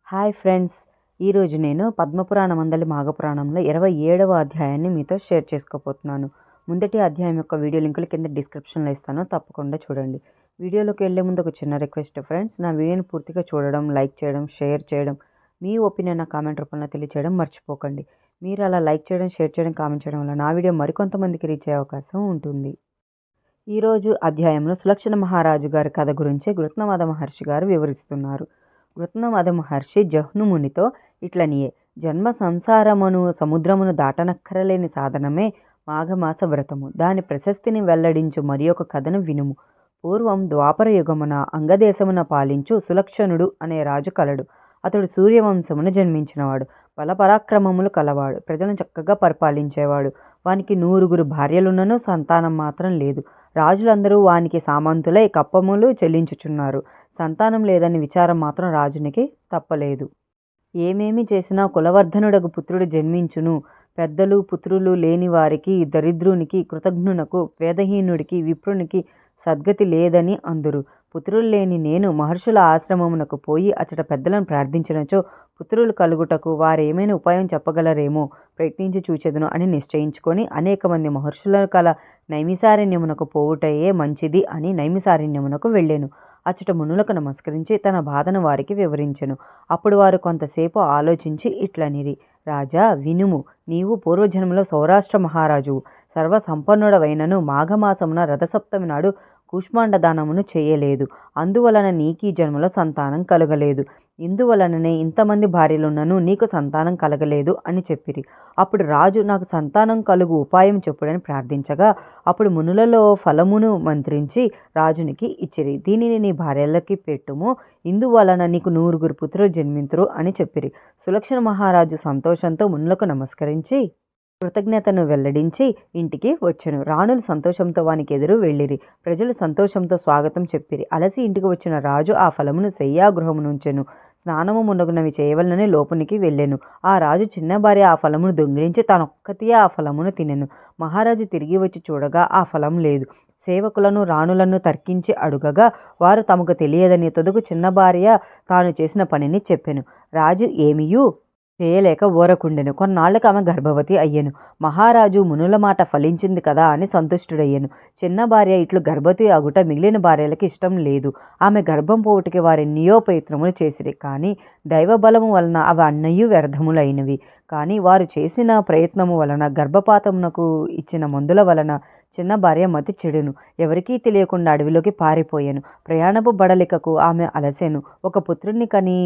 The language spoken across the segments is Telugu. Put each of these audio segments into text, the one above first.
హాయ్ ఫ్రెండ్స్, ఈరోజు నేను పద్మపురాణం మందలి మాఘపురాణంలో 27వ అధ్యాయాన్ని మీతో షేర్ చేసుకోబోతున్నాను. ముందటి అధ్యాయం యొక్క వీడియో లింకులు కింద డిస్క్రిప్షన్లో ఇస్తాను, తప్పకుండా చూడండి. వీడియోలోకి వెళ్ళే ముందు ఒక చిన్న రిక్వెస్ట్ ఫ్రెండ్స్, నా వీడియోని పూర్తిగా చూడడం, లైక్ చేయడం, షేర్ చేయడం, మీ ఒపీనియన్ నా కామెంట్ రూపంలో తెలియచేయడం మర్చిపోకండి. మీరు అలా లైక్ చేయడం, షేర్ చేయడం, కామెంట్ చేయడం వల్ల నా వీడియో మరికొంతమందికి రీచ్ అయ్యే అవకాశం ఉంటుంది. ఈరోజు అధ్యాయంలో సులక్షణ మహారాజు గారి కథ గురించి గృత్నమద మహర్షి గారు వివరిస్తున్నారు. గృత్నమద మహర్షి జహ్నుమునితో ఇట్లనియే, జన్మ సంసారమును సముద్రమును దాటనక్కరలేని సాధనమే మాఘమాస వ్రతము. దాని ప్రశస్తిని వెల్లడించు మరి ఒక కథను వినుము. పూర్వం ద్వాపర యుగమున అంగదేశమున పాలించు సులక్షణుడు అనే రాజు కలడు. అతడు సూర్యవంశమును జన్మించినవాడు. బలపరాక్రమములు కలవాడు. ప్రజలను చక్కగా పరిపాలించేవాడు. వానికి 100 భార్యలున్నను సంతానం మాత్రం లేదు. రాజులందరూ వానికి సామంతులై కప్పములు చెల్లించుచున్నారు. సంతానం లేదని విచారం మాత్రం రాజునికి తప్పలేదు. ఏమేమి చేసినా కులవర్ధనుడగు పుత్రుడు జన్మించును. పెద్దలు పుత్రులు లేని వారికి, దరిద్రునికి, కృతజ్ఞునకు, వేదహీనుడికి, విప్రునికి సద్గతి లేదని అందురు. పుత్రులు లేని నేను మహర్షుల ఆశ్రమమునకు పోయి అచట పెద్దలను ప్రార్థించినచో పుత్రులు కలుగుటకు వారేమైనా ఉపాయం చెప్పగలరేమో ప్రయత్నించి చూచెదను అని నిశ్చయించుకొని అనేక మంది మహర్షుల కల నైమిసారణ్యమునకు పోవుటయే మంచిది అని నైమిసారణ్యమునకు వెళ్ళాను. అచ్చట మునులకు నమస్కరించి తన బాధను వారికి వివరించెను. అప్పుడు వారు కొంతసేపు ఆలోచించి ఇట్లనిరి, రాజా వినుము. నీవు పూర్వజన్మలో సౌరాష్ట్ర మహారాజువు. సర్వసంపన్నుడవైనను మాఘమాసమున రథసప్తమి నాడు కూష్మాండదానమును చేయలేదు. అందువలన నీకీ జన్మలో సంతానం కలగలేదు. ఇందువలననే ఇంతమంది భార్యలున్నను నీకు సంతానం కలగలేదు అని చెప్పిరి. అప్పుడు రాజు నాకు సంతానం కలుగు ఉపాయం చెప్పుడని ప్రార్థించగా అప్పుడు మునులలో ఫలమును మంత్రించి రాజునికి ఇచ్చిరి. దీనిని నీ భార్యలకి పెట్టుము. ఇందువలన నీకు 100 పుత్రులు జన్మింతురు అని చెప్పిరి. సులక్షణ మహారాజు సంతోషంతో మునులకు నమస్కరించి కృతజ్ఞతను వెల్లడించి ఇంటికి వచ్చెను. రాణులు సంతోషంతో వానికి ఎదురు వెళ్ళిరి. ప్రజలు సంతోషంతో స్వాగతం చెప్పిరి. అలసి ఇంటికి వచ్చిన రాజు ఆ ఫలమును శయ్యాగృహమునుంచెను. స్నానము మున్నగునవి చేయవలనని లోపునికి వెళ్ళెను. ఆ రాజు చిన్న భార్య ఆ ఫలమును దొంగిలించి తనొక్కతియే ఆ ఫలమును తినెను. మహారాజు తిరిగి వచ్చి చూడగా ఆ ఫలం లేదు. సేవకులను రాణులను తర్కించి అడుగగా వారు తమకు తెలియదని తొదకు చిన్న భార్య తాను చేసిన పనిని చెప్పెను. రాజు ఏమియూ చేయలేక ఊరకుండెను. కొన్నాళ్లకు ఆమె గర్భవతి అయ్యెను. మహారాజు మునుల మాట ఫలించింది కదా అని సంతుష్టుడయ్యెను. చిన్న భార్య ఇట్లు గర్భవతి అగుట మిగిలిన భార్యలకి ఇష్టం లేదు. ఆమె గర్భం పోవుటకి వారెన్నో ప్రయత్నములు చేసిరి. కానీ దైవబలము వలన అవి అన్నయ్యూ వ్యర్థములైనవి. కానీ వారు చేసిన ప్రయత్నము వలన గర్భపాతమునకు ఇచ్చిన మందుల వలన చిన్న భార్య మతి చెడును. ఎవరికీ తెలియకుండా అడవిలోకి పారిపోయాను. ప్రయాణపు బడలికకు ఆమె అలసెను. ఒక పుత్రుని కని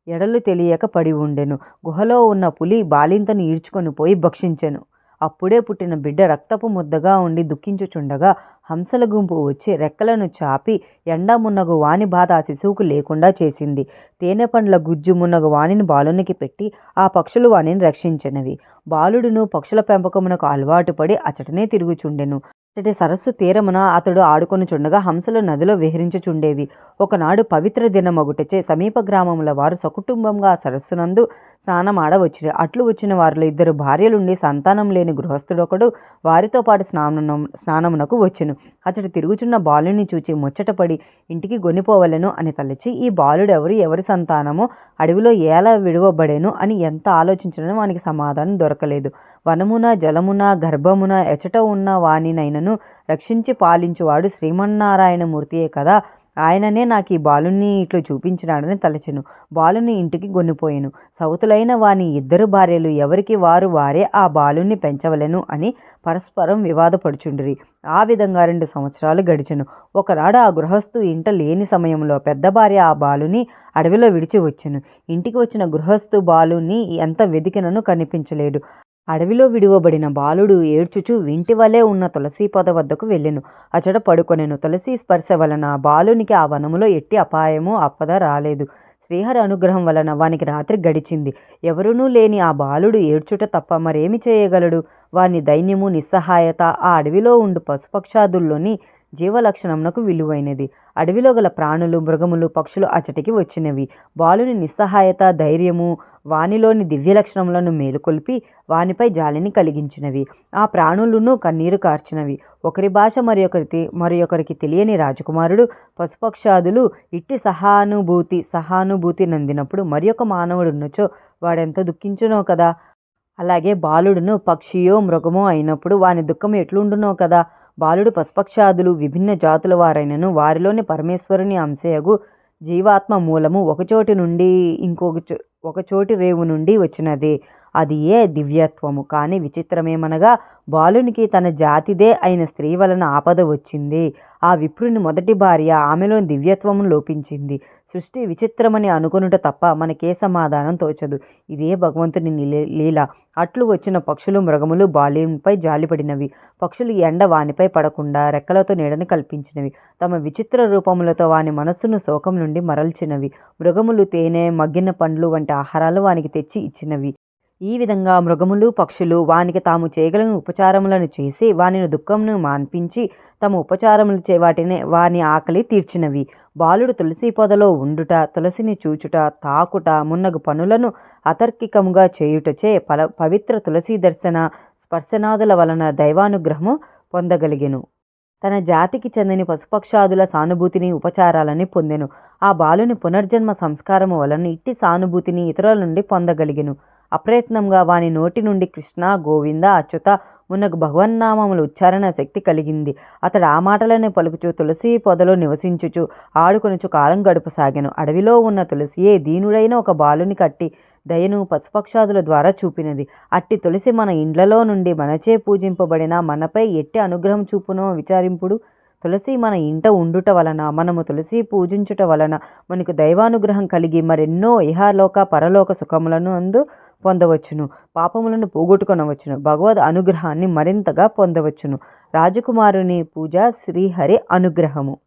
ఎడలు తెలియక పడి ఉండెను. గుహలో ఉన్న పులి బాలింతను ఈడ్చుకొని పోయి భక్షించెను. అప్పుడే పుట్టిన బిడ్డ రక్తపు ముద్దగా ఉండి దుఃఖించుచుండగా హంసల గుంపు వచ్చి రెక్కలను చాపి ఎండా మున్నగు వాని బాధ ఆ శిశువుకు లేకుండా చేసింది. తేనె పండ్ల గుజ్జు మున్నగు వాణిని బాలునికి పెట్టి ఆ పక్షులు వాణిని రక్షించినవి. బాలుడును పక్షుల పెంపకమునకు అలవాటు పడి అచటనే తిరుగుచుండెను. అతడి సరస్సు తీరమున అతడు ఆడుకొనుచుండగా హంసలు నదిలో విహరించుచుండేవి. ఒకనాడు పవిత్ర దినమగుటచే సమీప గ్రామముల వారు సకుటుంబంగా ఆ సరస్సునందు స్నానమాడవచ్చిరి. అట్లు వచ్చిన వారిలో 2 భార్యలుండి సంతానం లేని గృహస్థుడొకడు వారితో పాటు స్నానమునకు వచ్చెను. అతడు తిరుగుచున్న బాలుని చూచి ముచ్చటపడి ఇంటికి గొనిపోవలెను అని తలచి ఈ బాలుడెవరు, ఎవరి సంతానమో, అడవిలో ఎలా విడువబడెను అని ఎంత ఆలోచించినను వానికి సమాధానం దొరకలేదు. వనమున జలమున గర్భమున ఎచట ఉన్న వానినైనను రక్షించి పాలించువాడు శ్రీమన్నారాయణమూర్తియే కదా. ఆయననే నాకు ఈ బాలుని ఇట్లు చూపించినాడని తలచెను. బాలుని ఇంటికి గొనిపోయెను. సౌతులైన వాని 2 భార్యలు ఎవరికి వారే ఆ బాలుని పెంచవలెను అని పరస్పరం వివాదపడుచుండిరి. ఆ విధంగా 2 సంవత్సరాలు గడిచెను. ఒకనాడు ఆ గృహస్థు ఇంట లేని సమయంలో పెద్ద భార్య ఆ బాలుని అడవిలో విడిచి వచ్చెను. ఇంటికి వచ్చిన గృహస్థు బాలుని ఎంత వెదికినను కనిపించలేడు. అడవిలో విడువబడిన బాలుడు ఏడ్చుచు వింటి వలె ఉన్న తులసి పొద వద్దకు వెళ్ళెను. అచట పడుకొనెను. తులసి స్పర్శ వలన బాలునికి ఆ వనములో ఎట్టి అపాయము ఆపద రాలేదు. శ్రీహరి అనుగ్రహం వలన వానికి రాత్రి గడిచింది. ఎవరునూ లేని ఆ బాలుడు ఏడ్చుట తప్ప మరేమి చేయగలడు? వాని దైన్యము, నిస్సహాయత ఆ అడవిలో ఉండు పశుపక్షాదుల్లోని జీవలక్షణమునకు విలువైనది. అడవిలో గల ప్రాణులు, మృగములు, పక్షులు అచ్చటికి వచ్చినవి. బాలుని నిస్సహాయత, ధైర్యము వానిలోని దివ్య లక్షణములను మేలుకొల్పి వానిపై జాలిని కలిగించినవి. ఆ ప్రాణులను కన్నీరు కార్చినవి. ఒకరి భాష మరియొకరికి తెలియని రాజకుమారుడు, పశుపక్షాదులు ఇట్టి సహానుభూతి నందినప్పుడు మరియొక మానవుడున్నచో వాడెంత దుఃఖించునో కదా. అలాగే బాలుడును పక్షియో మృగమో అయినప్పుడు వాని దుఃఖం ఎట్లుండునో కదా. బాలుడు పశుపక్షాదులు విభిన్న జాతుల వారైనను వారిలోని పరమేశ్వరుని అంశయగు జీవాత్మ మూలము ఒకచోటి నుండి ఒకచోటి రేవు నుండి వచ్చినదే. అది ఏ దివ్యత్వము. కానీ విచిత్రమేమనగా బాలునికి తన జాతిదే అయిన స్త్రీ వలన ఆపద వచ్చింది. ఆ విప్రుని మొదటి భార్య ఆమెలోని దివ్యత్వము లోపించింది. సృష్టి విచిత్రమని అనుకొనుట తప్ప మనకే సమాధానం తోచదు. ఇదే భగవంతుని లీల. అట్లు వచ్చిన పక్షులు, మృగములు బాలునిపై జాలిపడినవి. పక్షులు ఎండ వానిపై పడకుండా రెక్కలతో నీడని కల్పించినవి. తమ విచిత్ర రూపములతో వాని మనస్సును శోకం నుండి మరల్చినవి. మృగములు తేనె, మగ్గిన పండ్లు వంటి ఆహారాలు వానికి తెచ్చి ఇచ్చినవి. ఈ విధంగా మృగములు, పక్షులు వానికి తాము చేయగలిగిన ఉపచారములను చేసి వానిని దుఃఖమును మాన్పించి తమ ఉపచారములచే వాని ఆకలి తీర్చినవి. బాలుడు తులసి పొదలో ఉండుట, తులసిని చూచుట, తాకుట మున్నగు పనులను అతార్కికముగా చేయుటచే పవిత్ర తులసి దర్శన స్పర్శనాదుల వలన దైవానుగ్రహము పొందగలిగెను. తన జాతికి చెందని పశుపక్షాదుల సానుభూతిని, ఉపచారాలని పొందెను. ఆ బాలుని పునర్జన్మ సంస్కారము వలన ఇట్టి సానుభూతిని ఇతరుల నుండి పొందగలిగెను. అప్రయత్నంగా వాని నోటి నుండి కృష్ణ, గోవింద, అచ్యుత మున్నగు భగవన్నామముల ఉచ్చారణ శక్తి కలిగింది. అతడు ఆ మాటలనే పలుకుచు తులసి పొదలో నివసించుచు ఆడుకొనుచు కాలం గడుపసాగెను. అడవిలో ఉన్న తులసియే దీనుడైన ఒక బాలుని కట్టి దయను పశుపక్షాదుల ద్వారా చూపినది. అట్టి తులసి మన ఇండ్లలో నుండి మనచే పూజింపబడిన మనపై ఎట్టి అనుగ్రహం చూపునో విచారింపుడు. తులసి మన ఇంట ఉండుట వలన, మనము తులసి పూజించుట వలన మనకు దైవానుగ్రహం కలిగి మరెన్నో ఇహలోక పరలోక సుఖములను పొందవచ్చును. పాపములను పోగొట్టుకొనవచ్చును. భగవద్ అనుగ్రహాన్ని మరింతగా పొందవచ్చును. రాజకుమారుని పూజ శ్రీహరి అనుగ్రహము.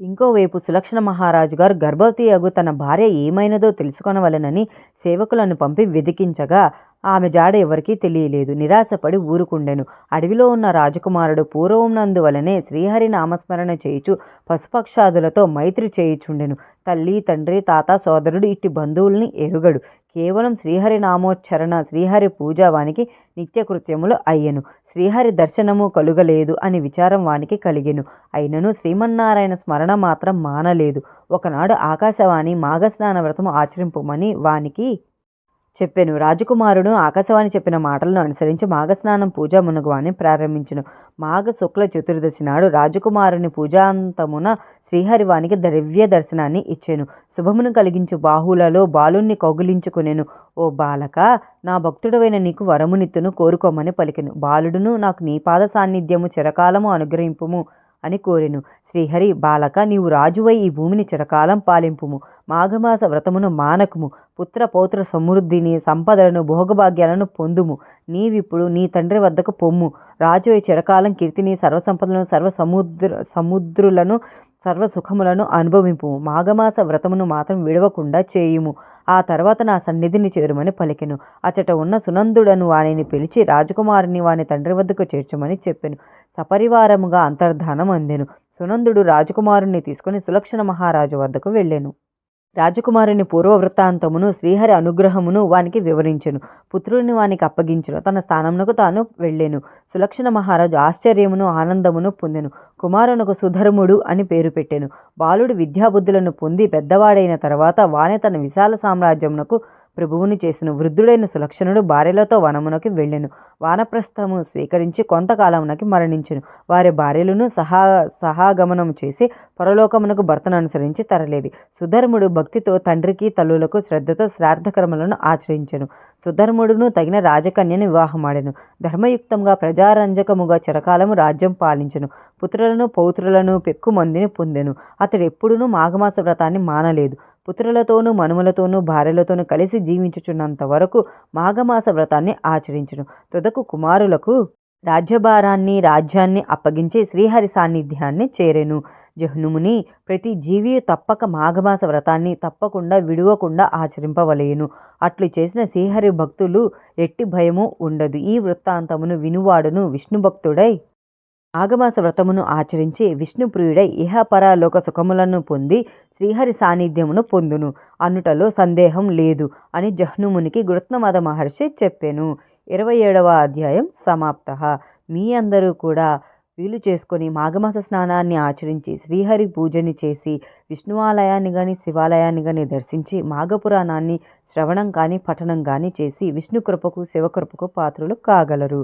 ఇంకోవైపు సులక్షణ మహారాజు గారు గర్భవతి అగు తన భార్య ఏమైనదో తెలుసుకొనవలెనని సేవకులను పంపి వెదికించగా ఆమె జాడ ఎవరికీ తెలియలేదు. నిరాశపడి ఊరుకుండెను. అడవిలో ఉన్న రాజకుమారుడు పూర్వమునందువలనే శ్రీహరి నామస్మరణ చేయుచు పశుపక్షాదులతో మైత్రి చేయుచుండెను. తల్లి, తండ్రి, తాత, సోదరుడు ఇట్టి బంధువుల్ని ఎరుగడు. కేవలం శ్రీహరి నామోచ్చరణ, శ్రీహరి పూజ వానికి నిత్యకృత్యములు అయ్యెను. శ్రీహరి దర్శనము కలుగలేదు అని విచారం వానికి కలిగెను. అయినను శ్రీమన్నారాయణ స్మరణ మాత్రం మానలేదు. ఒకనాడు ఆకాశవాణి మాఘస్నాన వ్రతము ఆచరింపుమని వానికి చెప్పెను. రాజకుమారుడు ఆకాశవాణి చెప్పిన మాటలను అనుసరించి మాఘస్నానం పూజ మునగువాని ప్రారంభించెను. మాఘ శుక్ల చతుర్దశి నాడు రాజకుమారుని పూజాంతమున శ్రీహరి వానికి దివ్య దర్శనాన్ని ఇచ్చెను. శుభమును కలిగించు బాహులలో బాలుణ్ణి కౌగిలించుకొనెను. ఓ బాలక, నా భక్తుడవైన నీకు వరమునిత్తును, కోరుకోమని పలికెను. బాలుడును నాకు నీ పాద సాన్నిధ్యము చిరకాలము అనుగ్రహింపుము అని కోరెను. శ్రీహరి, బాలక, నీవు రాజువై ఈ భూమిని చిరకాలం పాలింపుము. మాఘమాస వ్రతమును మానకుము. పుత్ర పౌత్ర సమృద్ధిని, సంపదలను, భోగభాగ్యాలను పొందుము. నీవిప్పుడు నీ తండ్రి వద్దకు పొమ్ము. రాజువై చిరకాలం కీర్తిని, సర్వసంపదలను, సముద్రులను, సర్వసుఖములను అనుభవింపు. మాఘమాస వ్రతమును మాత్రం విడవకుండా చేయుము. ఆ తర్వాత నా సన్నిధిని చేరుమని పలికెను. అచట ఉన్న సునందుడను వానిని పిలిచి రాజకుమారుని వాని తండ్రి వద్దకు చేర్చమని చెప్పెను. సపరివారముగా అంతర్ధానం అందెను. సునందుడు రాజకుమారుని తీసుకుని సులక్షణ మహారాజు వద్దకు వెళ్ళెను. రాజకుమారుని పూర్వవృత్తాంతమును, శ్రీహరి అనుగ్రహమును వానికి వివరించెను. పుత్రుని వానికి అప్పగించెను. తన స్థానమునకు తాను వెళ్ళెను. సులక్షణ మహారాజు ఆశ్చర్యమును, ఆనందమును పొందెను. కుమారునకు సుధర్ముడు అని పేరు పెట్టెను. బాలుడు విద్యాబుద్ధులను పొంది పెద్దవాడైన తర్వాత వాని తన విశాల సామ్రాజ్యమునకు ప్రభువుని చేసిన వృద్ధుడైన సులక్షణుడు భార్యలతో వనమునకు వెళ్ళెను. వానప్రస్థము స్వీకరించి కొంతకాలమునకి మరణించెను. వారి భార్యలను సహాగమనము చేసి పరలోకమునకు భర్తను అనుసరించి తరలేది. సుధర్ముడు భక్తితో తండ్రికి, తల్లులకు శ్రద్ధతో శ్రాద్ధకర్మలను ఆచరించెను. సుధర్ముడును తగిన రాజకన్యను వివాహమాడెను. ధర్మయుక్తంగా ప్రజారంజకముగా చిరకాలము రాజ్యం పాలించెను. పుత్రులను, పౌత్రులను పెక్కుమందిని పొందెను. అతడు ఎప్పుడునూ మాఘమాస వ్రతాన్ని మానలేదు. పుత్రులతోనూ, మనుమలతోనూ, భార్యలతోనూ కలిసి జీవించుచున్నంత వరకు మాఘమాస వ్రతాన్ని ఆచరించును. తుదకు కుమారులకు రాజ్యాన్ని అప్పగించి శ్రీహరి సాన్నిధ్యాన్ని చేరెను. జహ్నుముని, ప్రతి జీవియు తప్పక మాఘమాస వ్రతాన్ని తప్పకుండా విడువకుండా ఆచరింపవలెను. అట్లు చేసిన శ్రీహరి భక్తులు ఎట్టి భయము ఉండదు. ఈ వృత్తాంతమును వినువాడును విష్ణు భక్తుడై మాఘమాస వ్రతమును ఆచరించి విష్ణుప్రియుడై ఇహపరలోక సుఖములను పొంది శ్రీహరి సాన్నిధ్యమును పొందును అనుటలో సందేహం లేదు అని జహ్నుమునికి గృత్నమద మహర్షి చెప్పెను. 27వ అధ్యాయం సమాప్త. మీ అందరూ కూడా వీలు చేసుకొని మాఘమాస స్నానాన్ని ఆచరించి శ్రీహరి పూజని చేసి విష్ణువాలయాన్ని కానీ శివాలయాన్ని కానీ దర్శించి మాఘపురాణాన్ని శ్రవణం కానీ పఠనం కానీ చేసి విష్ణు కృపకు శివకృపకు పాత్రలు కాగలరు.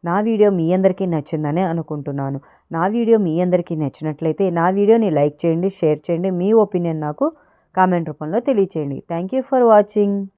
నా వీడియో మీ అందరికీ నచ్చిందనే అనుకుంటున్నాను. నా వీడియో మీ అందరికీ నచ్చినట్లయితే నా వీడియోని లైక్ చేయండి, షేర్ చేయండి. మీ ఒపీనియన్ నాకు కామెంట్ రూపంలో తెలియచేయండి. Thank you for watching.